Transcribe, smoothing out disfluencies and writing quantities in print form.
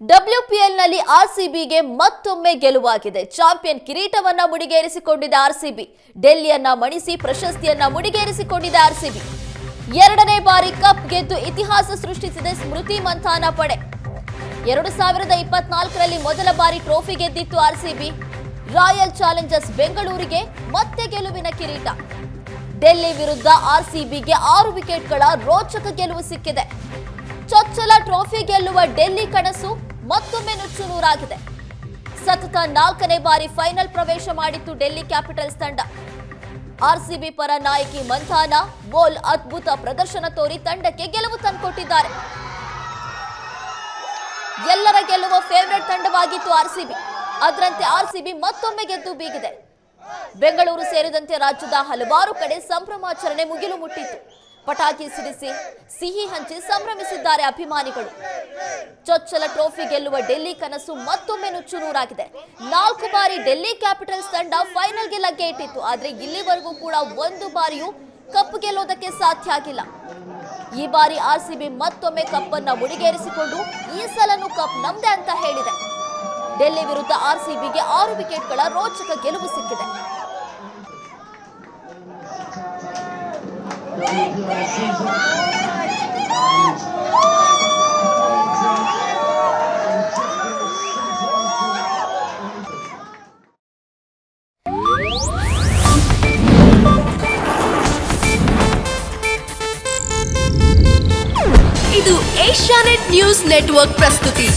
ಡಬ್ಲ್ಯೂಪಿಎಲ್ನಲ್ಲಿ ಆರ್ಸಿಬಿಗೆ ಮತ್ತೊಮ್ಮೆ ಗೆಲುವಾಗಿದೆ. Champion ಕಿರೀಟವನ್ನ ಮುಡಿಗೇರಿಸಿಕೊಂಡಿದೆ RCB. ಡೆಲ್ಲಿಯನ್ನ ಮಣಿಸಿ ಪ್ರಶಸ್ತಿಯನ್ನ ಮುಡಿಗೇರಿಸಿಕೊಂಡಿದೆ RCB. ಎರಡನೇ ಬಾರಿ ಕಪ್ ಗೆದ್ದು ಇತಿಹಾಸ ಸೃಷ್ಟಿಸಿದೆ ಸ್ಮೃತಿ ಮಂಥಾನಾ ಪಡೆ. 2024ರಲ್ಲಿ ಮೊದಲ ಬಾರಿ ಟ್ರೋಫಿ ಗೆದ್ದಿತ್ತು ಆರ್ಸಿಬಿ. ರಾಯಲ್ ಚಾಲೆಂಜರ್ಸ್ ಬೆಂಗಳೂರಿಗೆ ಮತ್ತೆ ಗೆಲುವಿನ ಕಿರೀಟ. ಡೆಲ್ಲಿ ವಿರುದ್ಧ ಆರ್ಸಿಬಿಗೆ 6 ವಿಕೆಟ್ಗಳ ರೋಚಕ ಗೆಲುವು ಸಿಕ್ಕಿದೆ. ಚೊಚ್ಚಲ ಟ್ರೋಫಿ ಗೆಲ್ಲುವ ಡೆಲ್ಲಿ ಕನಸು ಮತ್ತೊಮ್ಮೆ ನುಚ್ಚುನೂರಾಗಿದೆ. ಸತತ 4ನೇ ಬಾರಿ ಫೈನಲ್ ಪ್ರವೇಶ ಮಾಡಿತ್ತು ಡೆಲ್ಲಿ ಕ್ಯಾಪಿಟಲ್ಸ್ ತಂಡ. ಆರ್ಸಿಬಿ ಪರ ನಾಯಕಿ ಮಂಥಾನಾ ಬೋಲ್ ಅದ್ಭುತ ಪ್ರದರ್ಶನ ತೋರಿ ತಂಡಕ್ಕೆ ಗೆಲುವು ತಂದುಕೊಟ್ಟಿದ್ದಾರೆ. ಎಲ್ಲರ ಗೆಲ್ಲುವ ಫೇವರೇಟ್ ತಂಡವಾಗಿತ್ತು ಆರ್ಸಿಬಿ. ಅದರಂತೆ ಆರ್ಸಿಬಿ ಮತ್ತೊಮ್ಮೆ ಗೆದ್ದು ಬೀಗಿದೆ. ಬೆಂಗಳೂರು ಸೇರಿದಂತೆ ರಾಜ್ಯದ ಹಲವಾರು ಕಡೆ ಸಂಭ್ರಮಾಚರಣೆ ಮುಗಿಲು ಮುಟ್ಟಿತ್ತು. ಪಟಾಕಿ ಸಿಡಿಸಿ ಸಿಹಿ ಹಂಚಿ ಸಂಭ್ರಮಿಸಿದ್ದಾರೆ ಅಭಿಮಾನಿಗಳು. ಚೊಚ್ಚಲ ಟ್ರೋಫಿ ಗೆಲ್ಲುವ ಡೆಲ್ಲಿ ಕನಸು ಮತ್ತೊಮ್ಮೆ ನುಚ್ಚುನೂರಾಗಿದೆ. 4 ಬಾರಿ ಡೆಲ್ಲಿ ಕ್ಯಾಪಿಟಲ್ಸ್ ತಂಡ ಫೈನಲ್ಗೆ ಲಗ್ಗೆ ಇಟ್ಟಿತ್ತು. ಆದರೆ ಇಲ್ಲಿವರೆಗೂ ಕೂಡ ಒಂದು ಬಾರಿಯೂ ಕಪ್ ಗೆಲ್ಲೋದಕ್ಕೆ ಸಾಧ್ಯ ಆಗಿಲ್ಲ. ಈ ಬಾರಿ ಆರ್ಸಿಬಿ ಮತ್ತೊಮ್ಮೆ ಕಪ್ ಅನ್ನ ಮುಡಿಗೇರಿಸಿಕೊಂಡು ಈ ಸಲನೂ ಕಪ್ ನಮ್ದೆ ಅಂತ ಹೇಳಿದೆ. ಡೆಲ್ಲಿ ವಿರುದ್ಧ ಆರ್ಸಿಬಿಗೆ 6 ವಿಕೆಟ್ಗಳ ರೋಚಕ ಗೆಲುವು ಸಿಕ್ಕಿದೆ. ಇದು ಏಷ್ಯಾನೆಟ್ ನ್ಯೂಸ್ ನೆಟ್ವರ್ಕ್ ಪ್ರಸ್ತುತಿ.